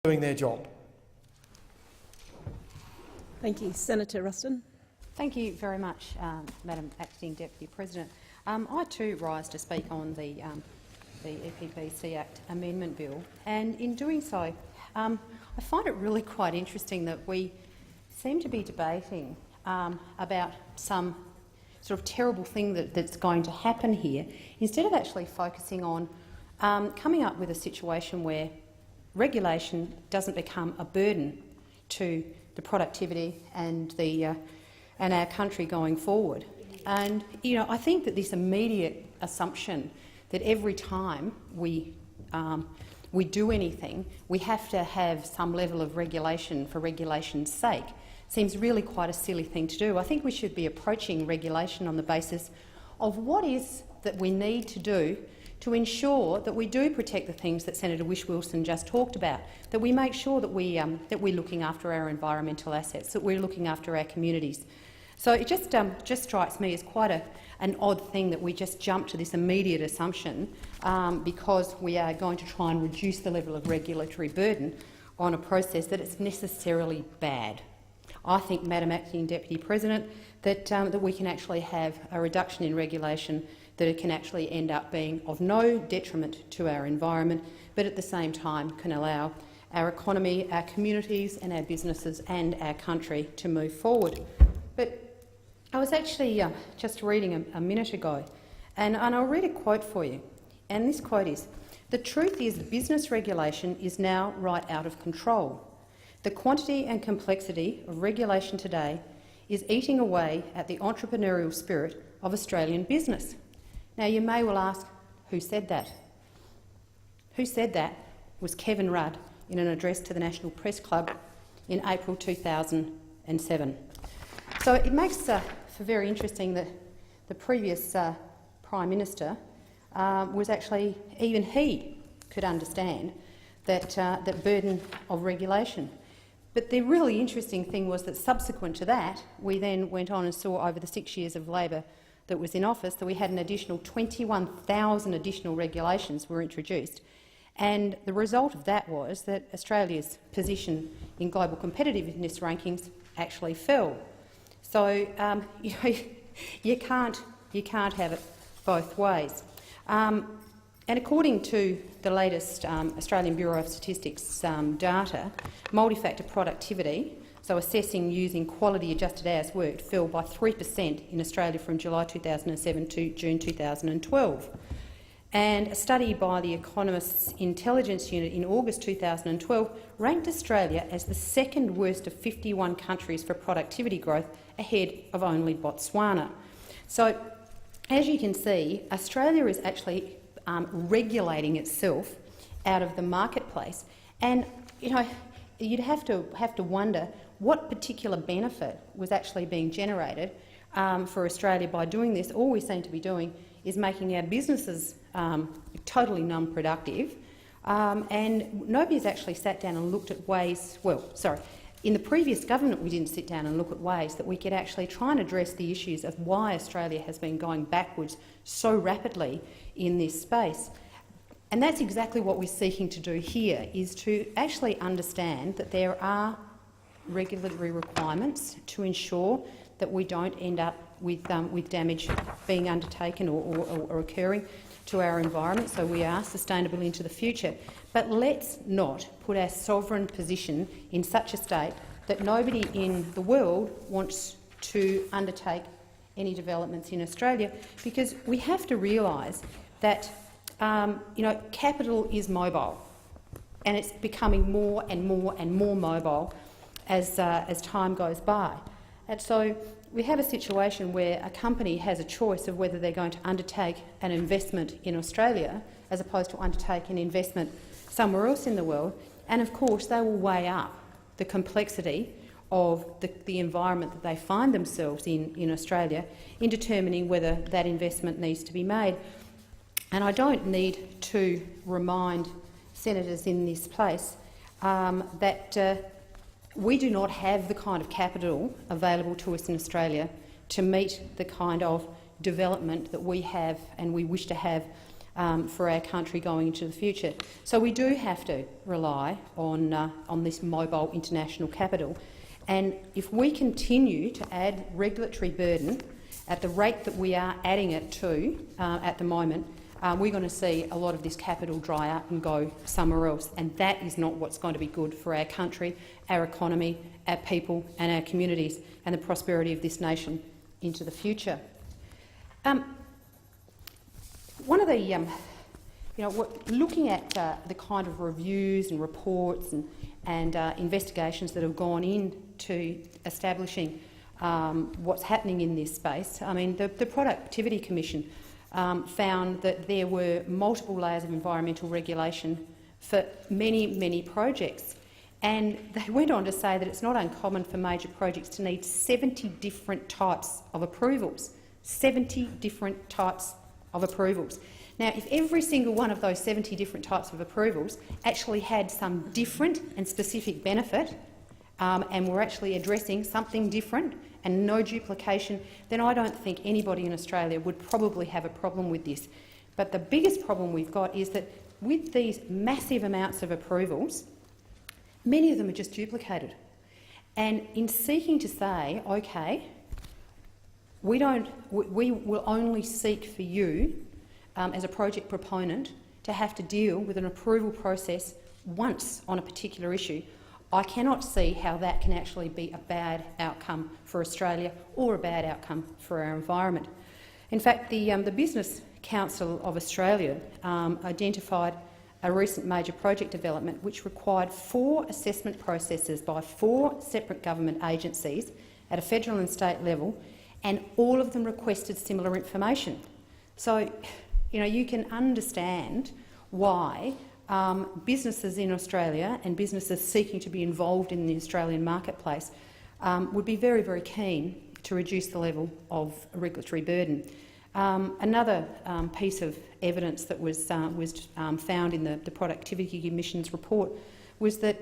doing their job. Thank you. Senator Ruston. Thank you very much, Madam Acting Deputy President. I too rise to speak on the EPBC Act Amendment Bill, and in doing so, I find it really quite interesting that we seem to be debating about some sort of terrible thing that's going to happen here, instead of actually focusing on coming up with a situation where regulation doesn't become a burden to the productivity and our country going forward. And I think that this immediate assumption that every time we do anything, we have to have some level of regulation for regulation's sake seems really quite a silly thing to do. I think we should be approaching regulation on the basis of what is that we need to do to ensure that we do protect the things that Senator Wilson just talked about, that we make sure that we're looking after our environmental assets, that we're looking after our communities. So it just strikes me as quite an odd thing that we just jump to this immediate assumption because we are going to try and reduce the level of regulatory burden on a process that is necessarily bad. I think, Madam Acting Deputy President, that we can actually have a reduction in regulation that it can actually end up being of no detriment to our environment, but at the same time can allow our economy, our communities and our businesses and our country to move forward. But I was actually just reading a minute ago, and I'll read a quote for you. And this quote is, "The truth is business regulation is now right out of control. The quantity and complexity of regulation today is eating away at the entrepreneurial spirit of Australian business." Now, you may well ask, who said that? Who said that was Kevin Rudd in an address to the National Press Club in April 2007. So it makes for very interesting that the previous Prime Minister was actually, even he could understand that burden of regulation. But the really interesting thing was that subsequent to that, we then went on and saw over the 6 years of Labor that was in office that we had an additional 21,000 additional regulations were introduced. And the result of that was that Australia's position in global competitiveness rankings actually fell. So you can't have it both ways. And according to the latest Australian Bureau of Statistics data, multi-factor productivity, so assessing using quality-adjusted hours worked, fell by 3% in Australia from July 2007 to June 2012. And a study by the Economist's Intelligence Unit in August 2012 ranked Australia as the second worst of 51 countries for productivity growth, ahead of only Botswana. So, as you can see, Australia is actually regulating itself out of the marketplace, and you'd have to wonder what particular benefit was actually being generated for Australia by doing this. All we seem to be doing is making our businesses totally non-productive, and nobody's actually sat down and looked at ways. Well, sorry, in the previous government we didn't sit down and look at ways that we could actually try and address the issues of why Australia has been going backwards so rapidly in this space. And that's exactly what we're seeking to do here, is to actually understand that there are regulatory requirements to ensure that we don't end up with damage being undertaken or occurring to our environment, so we are sustainable into the future. But let's not put our sovereign position in such a state that nobody in the world wants to undertake any developments in Australia, because we have to realise that capital is mobile, and it's becoming more and more and more mobile as time goes by. And so we have a situation where a company has a choice of whether they're going to undertake an investment in Australia as opposed to undertake an investment somewhere else in the world, and of course they will weigh up the complexity of the environment that they find themselves in Australia in determining whether that investment needs to be made. And I don't need to remind senators in this place that we do not have the kind of capital available to us in Australia to meet the kind of development that we have and we wish to have for our country going into the future. So we do have to rely on this mobile international capital. And if we continue to add regulatory burden at the rate that we are adding it to at the moment, we're going to see a lot of this capital dry up and go somewhere else, and that is not what's going to be good for our country, our economy, our people and our communities and the prosperity of this nation into the future. One of the, looking at the kind of reviews and reports and investigations that have gone into establishing what's happening in this space, I mean, the Productivity Commission found that there were multiple layers of environmental regulation for many, many projects. And they went on to say that it's not uncommon for major projects to need 70 different types of approvals. 70 different types of approvals. Now, if every single one of those 70 different types of approvals actually had some different and specific benefit and were actually addressing something different and no duplication, then I don't think anybody in Australia would probably have a problem with this. But the biggest problem we've got is that with these massive amounts of approvals, many of them are just duplicated. And in seeking to say, OK, we will only seek for you as a project proponent to have to deal with an approval process once on a particular issue, I cannot see how that can actually be a bad outcome for Australia or a bad outcome for our environment. In fact, the Business Council of Australia identified a recent major project development which required 4 assessment processes by 4 separate government agencies at a federal and state level, and all of them requested similar information. So, you can understand why businesses in Australia and businesses seeking to be involved in the Australian marketplace would be very, very keen to reduce the level of regulatory burden. Another piece of evidence that was found in the Productivity Commission's report was that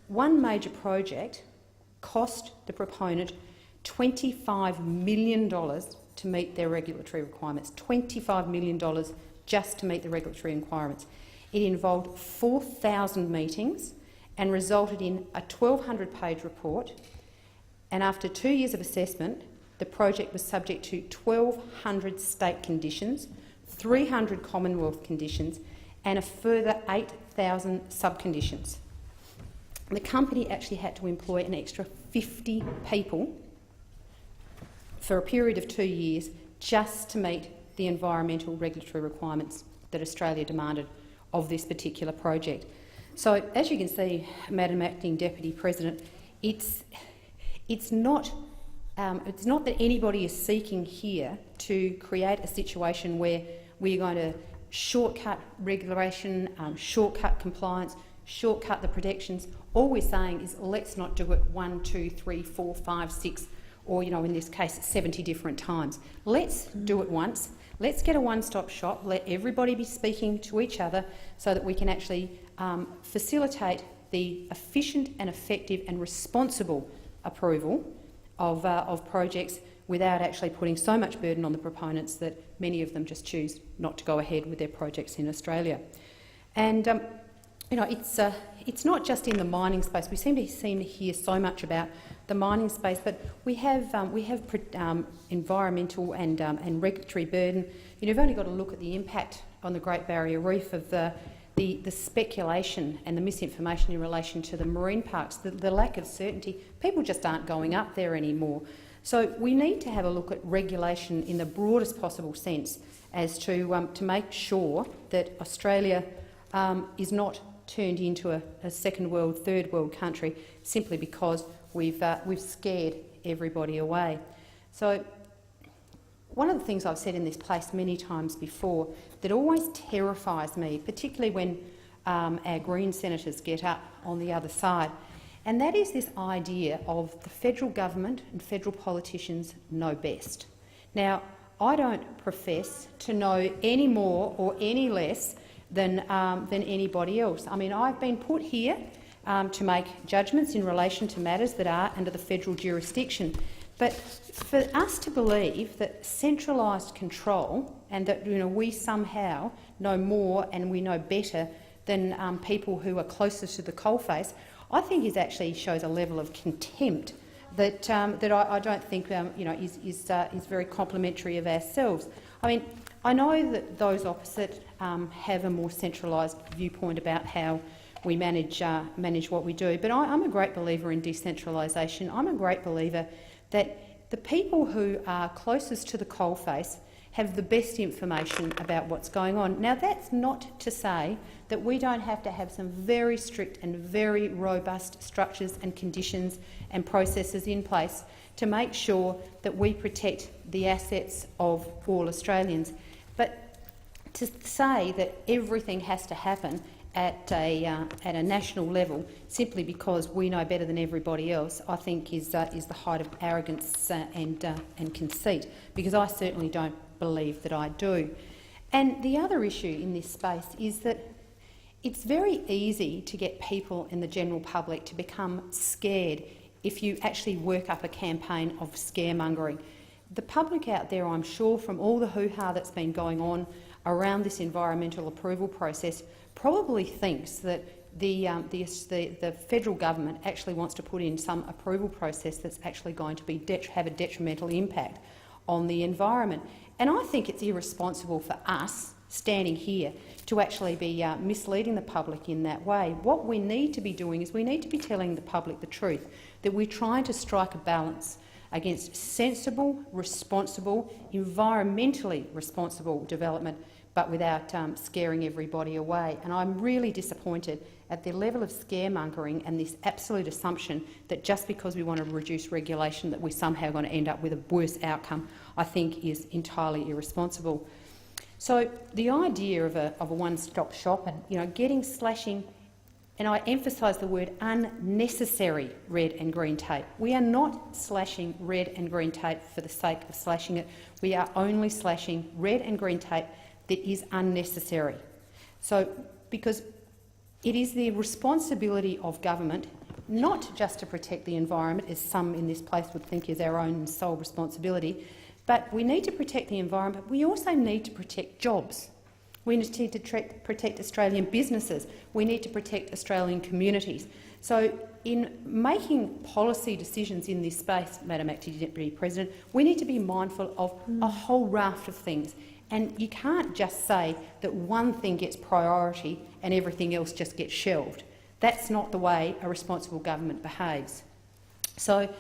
one major project cost the proponent $25 million to meet their regulatory requirements. $25 million just to meet the regulatory requirements. It involved 4,000 meetings and resulted in a 1,200-page report. And after 2 years of assessment, the project was subject to 1,200 state conditions, 300 Commonwealth conditions and a further 8,000 subconditions. The company actually had to employ an extra 50 people for a period of 2 years just to meet the environmental regulatory requirements that Australia demanded of this particular project. So, as you can see, Madam Acting Deputy President, it's not that anybody is seeking here to create a situation where we're going to shortcut regulation, shortcut compliance, shortcut the protections. All we're saying is let's not do it 1, 2, 3, 4, 5, 6, or in this case 70 different times. Let's do it once. Let's get a one-stop shop, let everybody be speaking to each other so that we can actually facilitate the efficient and effective and responsible approval of projects without actually putting so much burden on the proponents that many of them just choose not to go ahead with their projects in Australia. And it's not just in the mining space. We seem to hear so much about the mining space, but we have environmental and regulatory burden. You've only got to look at the impact on the Great Barrier Reef of the speculation and the misinformation in relation to the marine parks, the lack of certainty. People just aren't going up there anymore. So we need to have a look at regulation in the broadest possible sense as to make sure that Australia is not turned into a second world, third world country simply because we've scared everybody away. So one of the things I've said in this place many times before that always terrifies me, particularly when our Green senators get up on the other side, and that is this idea of the federal government and federal politicians know best. Now, I don't profess to know any more or any less than anybody else. I mean, I've been put here to make judgments in relation to matters that are under the federal jurisdiction. But for us to believe that centralised control and that we somehow know more and we know better than people who are closest to the coalface, I think actually shows a level of contempt that that I don't think is very complimentary of ourselves. I mean, I know that those opposite have a more centralised viewpoint about how we manage what we do, but I'm a great believer in decentralisation. I'm a great believer that the people who are closest to the coalface have the best information about what's going on. Now, that's not to say that we don't have to have some very strict and very robust structures and conditions and processes in place to make sure that we protect the assets of all Australians. But to say that everything has to happen at a national level simply because we know better than everybody else, I think is the height of arrogance and conceit, because I certainly don't believe that I do. And the other issue in this space is that it's very easy to get people in the general public to become scared if you actually work up a campaign of scaremongering. The public out there, I'm sure, from all the hoo-ha that's been going on around this environmental approval process, probably thinks that the federal government actually wants to put in some approval process that's actually going to have a detrimental impact on the environment. And I think it's irresponsible for us standing here to actually be misleading the public in that way. What we need to be doing is we need to be telling the public the truth, that we're trying to strike a balance against sensible, responsible, environmentally responsible development, but without scaring everybody away. And I'm really disappointed at the level of scaremongering and this absolute assumption that just because we want to reduce regulation that we're somehow going to end up with a worse outcome, I think is entirely irresponsible. So the idea of a one-stop shop and getting slashing, and I emphasise the word unnecessary red and green tape. We are not slashing red and green tape for the sake of slashing it. We are only slashing red and green tape that is unnecessary. So, because it is the responsibility of government not just to protect the environment, as some in this place would think is our own sole responsibility, but we need to protect the environment. We also need to protect jobs. We need to protect Australian businesses. We need to protect Australian communities. So in making policy decisions in this space, Madam Acting Deputy President, we need to be mindful of a whole raft of things. And you can't just say that one thing gets priority and everything else just gets shelved. That's not the way a responsible government behaves. So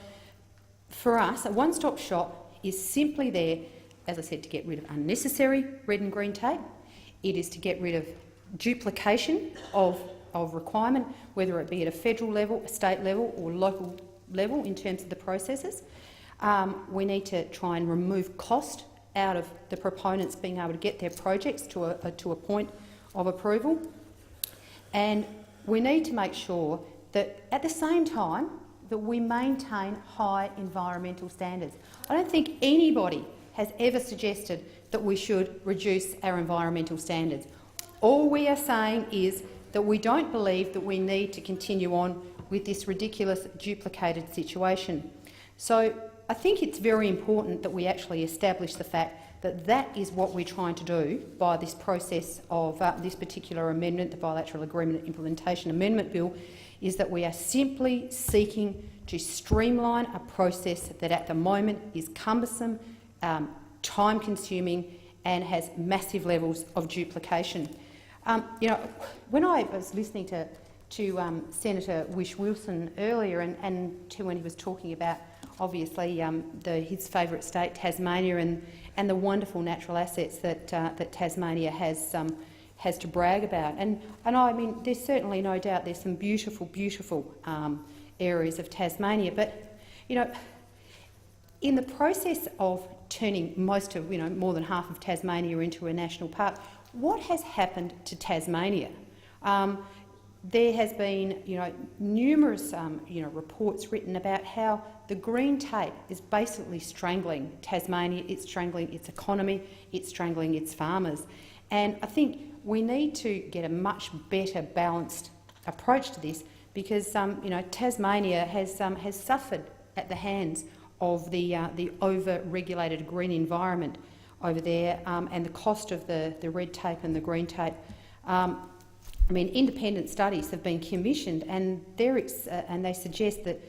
for us, a one-stop shop is simply there, as I said, to get rid of unnecessary red and green tape. It is to get rid of duplication of requirement, whether it be at a federal level, a state level or local level in terms of the processes. We need to try and remove cost out of the proponents being able to get their projects to a point of approval. And we need to make sure that at the same time that we maintain high environmental standards. I don't think anybody has ever suggested that we should reduce our environmental standards. All we are saying is that we don't believe that we need to continue on with this ridiculous duplicated situation. So I think it's very important that we actually establish the fact that that is what we're trying to do by this process of this particular amendment, the Bilateral Agreement Implementation Amendment Bill, is that we are simply seeking to streamline a process that at the moment is cumbersome, time-consuming and has massive levels of duplication. When I was listening to Senator Wilson earlier and to when he was talking about obviously his favourite state, Tasmania, and the wonderful natural assets that Tasmania has to brag about. And I mean, there's certainly no doubt there's some beautiful, beautiful areas of Tasmania. But, in the process of turning most of, more than half of Tasmania into a national park, what has happened to Tasmania? There has been, numerous, reports written about how the green tape is basically strangling Tasmania. It's strangling its economy. It's strangling its farmers. And I think we need to get a much better balanced approach to this because, Tasmania has suffered at the hands of the over-regulated green environment over there, and the cost of the red tape and the green tape. I mean, independent studies have been commissioned, and they suggest that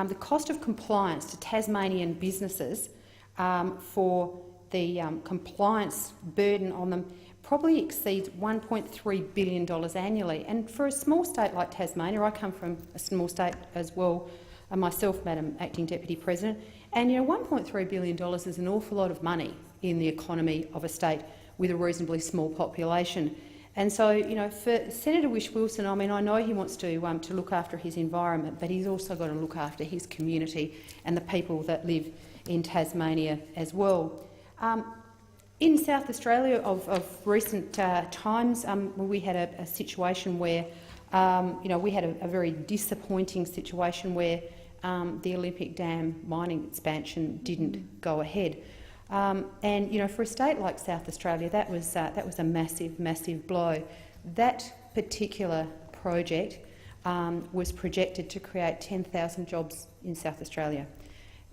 the cost of compliance to Tasmanian businesses for the compliance burden on them probably exceeds $1.3 billion annually. And for a small state like Tasmania, I come from a small state as well, myself, Madam Acting Deputy President, and $1.3 billion is an awful lot of money in the economy of a state with a reasonably small population. And so, for Senator Wilson, I mean, I know he wants to look after his environment, but he's also got to look after his community and the people that live in Tasmania as well. In South Australia of recent times, we had a situation where, we had a very disappointing situation where the Olympic Dam mining expansion didn't go ahead. And for a state like South Australia, that was a massive, massive blow. That particular project was projected to create 10,000 jobs in South Australia.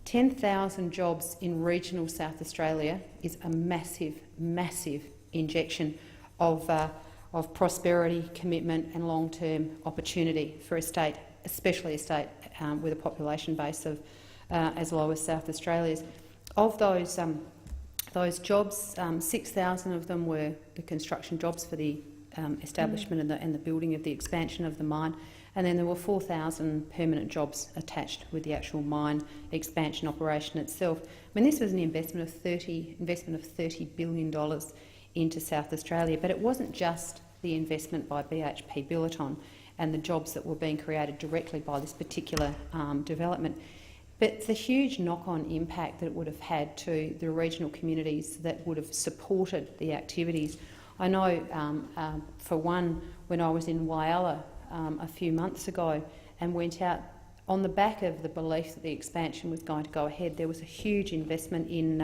10,000 jobs in regional South Australia is a massive, massive injection of prosperity, commitment and long-term opportunity for a state, especially a state with a population base of as low as South Australia's. Of those jobs, 6,000 of them were the construction jobs for the establishment and the building of the expansion of the mine, and then there were 4,000 permanent jobs attached with the actual mine expansion operation itself. I mean, this was an investment of $30 billion into South Australia, but it wasn't just the investment by BHP Bilateral and the jobs that were being created directly by this particular development, but the huge knock-on impact that it would have had to the regional communities that would have supported the activities. I know, for one, when I was in Whyalla a few months ago and went out on the back of the belief that the expansion was going to go ahead, there was a huge investment in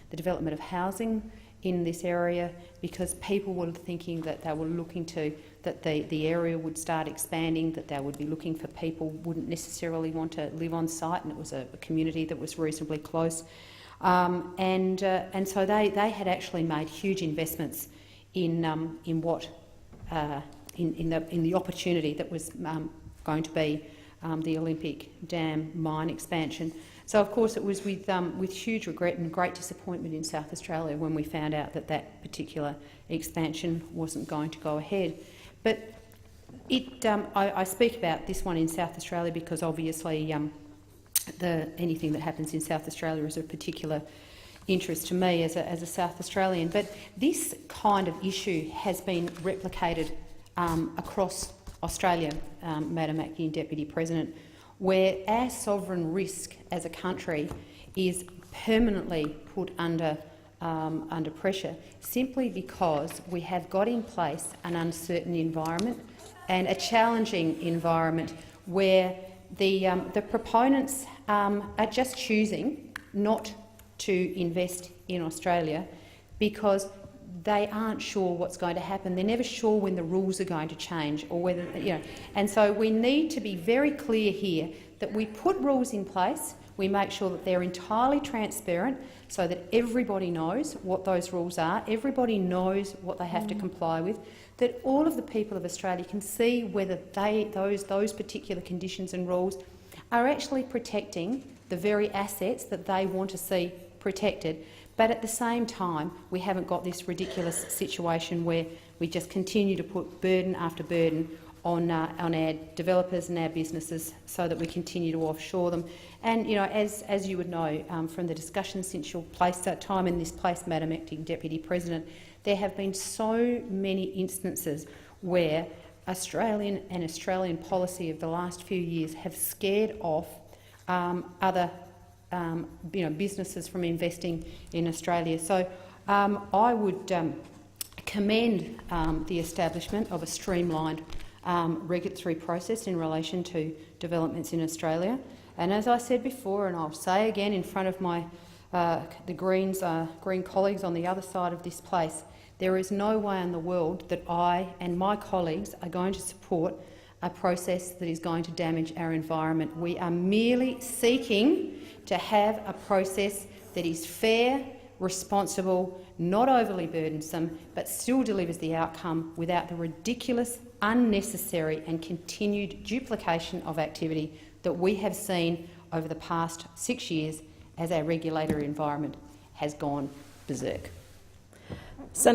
the development of housing in this area, because people were thinking that they were looking to, that the area would start expanding, that they would be looking for people wouldn't necessarily want to live on site, and it was a community that was reasonably close. And so they had actually made huge investments in the opportunity that was going to be the Olympic Dam mine expansion. So, of course, it was with huge regret and great disappointment in South Australia when we found out that that particular expansion wasn't going to go ahead. But I speak about this one in South Australia because obviously anything that happens in South Australia is of particular interest to me as a South Australian. But this kind of issue has been replicated across Australia, Madam Acting Deputy President, where our sovereign risk as a country is permanently put under pressure simply because we have got in place an uncertain environment and a challenging environment where the proponents are just choosing not to invest in Australia because they aren't sure what's going to happen. They're never sure when the rules are going to change or whether, And so we need to be very clear here that we put rules in place, we make sure that they're entirely transparent so that everybody knows what those rules are, everybody knows what they have to comply with, that all of the people of Australia can see whether those particular conditions and rules are actually protecting the very assets that they want to see protected. But at the same time, we haven't got this ridiculous situation where we just continue to put burden after burden on our developers and our businesses so that we continue to offshore them. And as you would know from the discussion since your time in this place, Madam Acting Deputy President, there have been so many instances where Australian policy of the last few years have scared off other businesses from investing in Australia. So I would commend the establishment of a streamlined regulatory process in relation to developments in Australia. And as I said before, and I'll say again in front of my the Green colleagues on the other side of this place, there is no way in the world that I and my colleagues are going to support a process that is going to damage our environment. We are merely seeking to have a process that is fair, responsible, not overly burdensome, but still delivers the outcome without the ridiculous, unnecessary and continued duplication of activity that we have seen over the past 6 years as our regulatory environment has gone berserk.